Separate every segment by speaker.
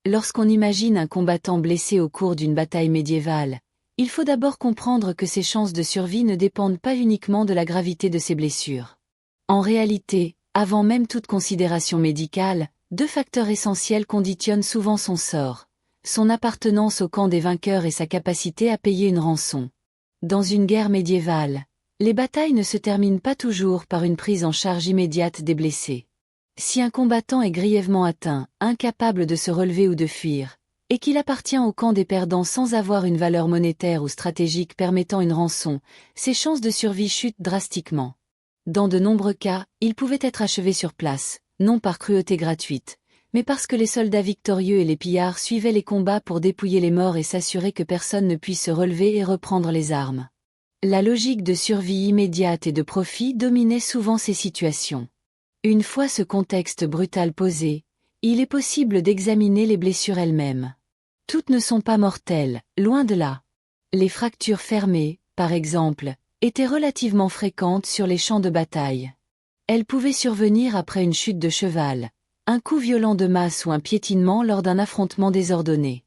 Speaker 1: Lorsqu'on imagine un combattant blessé au cours d'une bataille médiévale, il faut d'abord comprendre que ses chances de survie ne dépendent pas uniquement de la gravité de ses blessures. En réalité, avant même toute considération médicale, deux facteurs essentiels conditionnent souvent son sort: son appartenance au camp des vainqueurs et sa capacité à payer une rançon. Dans une guerre médiévale, les batailles ne se terminent pas toujours par une prise en charge immédiate des blessés. Si un combattant est grièvement atteint, incapable de se relever ou de fuir, et qu'il appartient au camp des perdants sans avoir une valeur monétaire ou stratégique permettant une rançon, ses chances de survie chutent drastiquement. Dans de nombreux cas, il pouvait être achevé sur place, non par cruauté gratuite, mais parce que les soldats victorieux et les pillards suivaient les combats pour dépouiller les morts et s'assurer que personne ne puisse se relever et reprendre les armes. La logique de survie immédiate et de profit dominait souvent ces situations. Une fois ce contexte brutal posé, il est possible d'examiner les blessures elles-mêmes. Toutes ne sont pas mortelles, loin de là. Les fractures fermées, par exemple, étaient relativement fréquentes sur les champs de bataille. Elles pouvaient survenir après une chute de cheval, un coup violent de masse ou un piétinement lors d'un affrontement désordonné.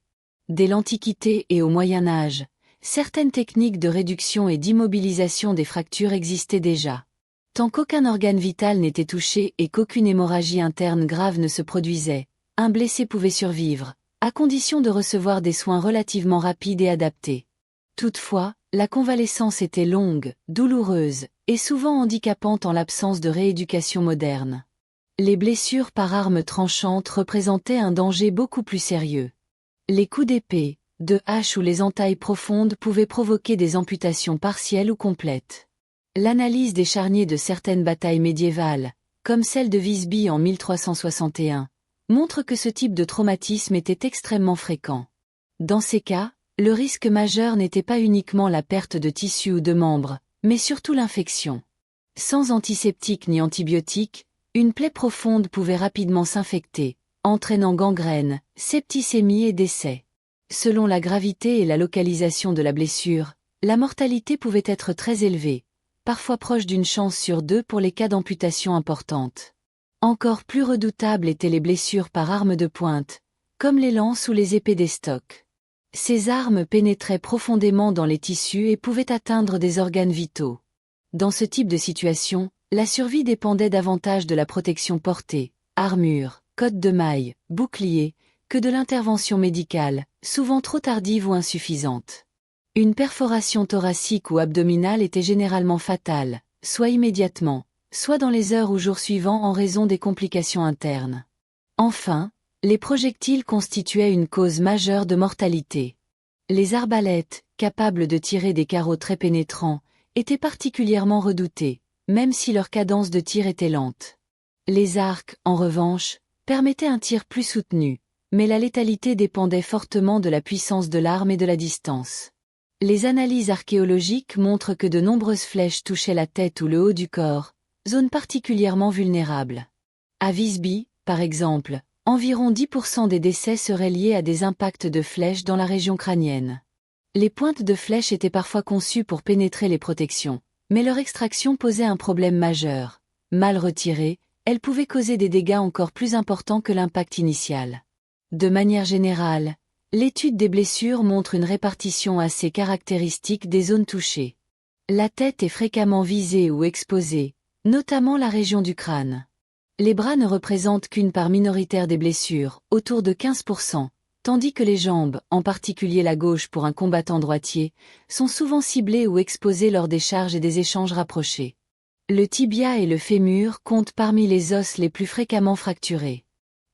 Speaker 1: Dès l'Antiquité et au Moyen Âge, certaines techniques de réduction et d'immobilisation des fractures existaient déjà. Tant qu'aucun organe vital n'était touché et qu'aucune hémorragie interne grave ne se produisait, un blessé pouvait survivre, à condition de recevoir des soins relativement rapides et adaptés. Toutefois, la convalescence était longue, douloureuse, et souvent handicapante en l'absence de rééducation moderne. Les blessures par arme tranchante représentaient un danger beaucoup plus sérieux. Les coups d'épée, de hache ou les entailles profondes pouvaient provoquer des amputations partielles ou complètes. L'analyse des charniers de certaines batailles médiévales, comme celle de Visby en 1361, montre que ce type de traumatisme était extrêmement fréquent. Dans ces cas, le risque majeur n'était pas uniquement la perte de tissus ou de membres, mais surtout l'infection. Sans antiseptiques ni antibiotiques, une plaie profonde pouvait rapidement s'infecter, entraînant gangrène, septicémie et décès. Selon la gravité et la localisation de la blessure, la mortalité pouvait être très élevée, parfois proche d'une chance sur deux pour les cas d'amputation importante. Encore plus redoutables étaient les blessures par arme de pointe, comme les lances ou les épées d'estoc. Ces armes pénétraient profondément dans les tissus et pouvaient atteindre des organes vitaux. Dans ce type de situation, la survie dépendait davantage de la protection portée, armure, cotte de mailles, bouclier, que de l'intervention médicale, souvent trop tardive ou insuffisante. Une perforation thoracique ou abdominale était généralement fatale, soit immédiatement, soit dans les heures ou jours suivants en raison des complications internes. Enfin, les projectiles constituaient une cause majeure de mortalité. Les arbalètes, capables de tirer des carreaux très pénétrants, étaient particulièrement redoutées, même si leur cadence de tir était lente. Les arcs, en revanche, permettaient un tir plus soutenu, mais la létalité dépendait fortement de la puissance de l'arme et de la distance. Les analyses archéologiques montrent que de nombreuses flèches touchaient la tête ou le haut du corps, zone particulièrement vulnérable. À Visby, par exemple, environ 10% des décès seraient liés à des impacts de flèches dans la région crânienne. Les pointes de flèches étaient parfois conçues pour pénétrer les protections, mais leur extraction posait un problème majeur. Mal retirées, elles pouvaient causer des dégâts encore plus importants que l'impact initial. De manière générale, l'étude des blessures montre une répartition assez caractéristique des zones touchées. La tête est fréquemment visée ou exposée, notamment la région du crâne. Les bras ne représentent qu'une part minoritaire des blessures, autour de 15%, tandis que les jambes, en particulier la gauche pour un combattant droitier, sont souvent ciblées ou exposées lors des charges et des échanges rapprochés. Le tibia et le fémur comptent parmi les os les plus fréquemment fracturés.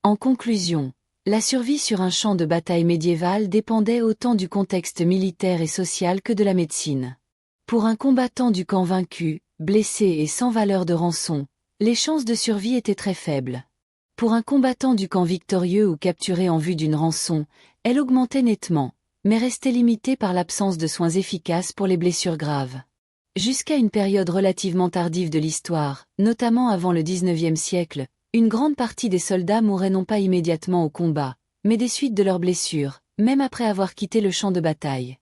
Speaker 1: En conclusion, la survie sur un champ de bataille médiéval dépendait autant du contexte militaire et social que de la médecine. Pour un combattant du camp vaincu, blessé et sans valeur de rançon, les chances de survie étaient très faibles. Pour un combattant du camp victorieux ou capturé en vue d'une rançon, elle augmentait nettement, mais restait limitée par l'absence de soins efficaces pour les blessures graves. Jusqu'à une période relativement tardive de l'histoire, notamment avant le XIXe siècle, une grande partie des soldats mouraient non pas immédiatement au combat, mais des suites de leurs blessures, même après avoir quitté le champ de bataille.